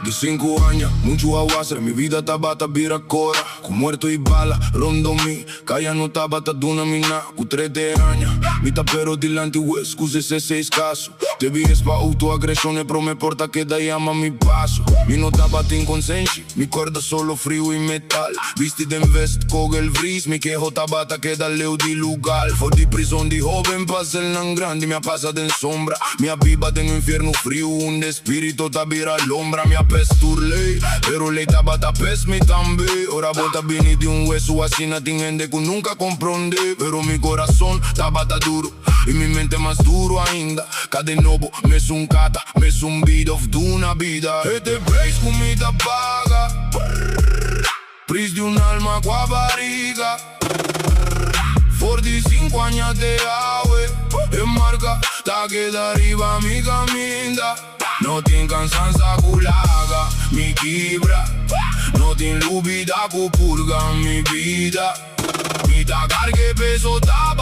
De 5 años, mucho aguace, mi vida tabata biracora. Con muerto y bala, rondo mi Kaya no tabata duna mina, cu 3 años. Mi tapero dilanti uè, scusi se sei scasso. Te vieni spa autoaggressione, però me porta che da ama mi passo. Mi no tabata in consensi, mi corda solo frio in metal. Visti den vest, kogel vris, mi quejo tabata che da leu di lugar. For di prison di joven, pasa el nan grande, mi pasa den sombra. Mi abiba den infierno frio, un espíritu tabira l'ombra. Mi apestur lei, pero lei tabata pes mi tambe. Ora bota bini di un hueso así na tingende que nunca comprende. Pero mi corazón tabata duro, y mi mente más duro ainda. Cada novo, messo un cata, messo un beat of d'una vida. Este breaks con mi tabaga, pris di un'alma qua barriga. For di 5 años de awe, e marca, ta che d'arriva mi caminda. No tin cansanza culaga, mi quibra. No tin lubida cu purga mi vida. Mi ta cargue peso ta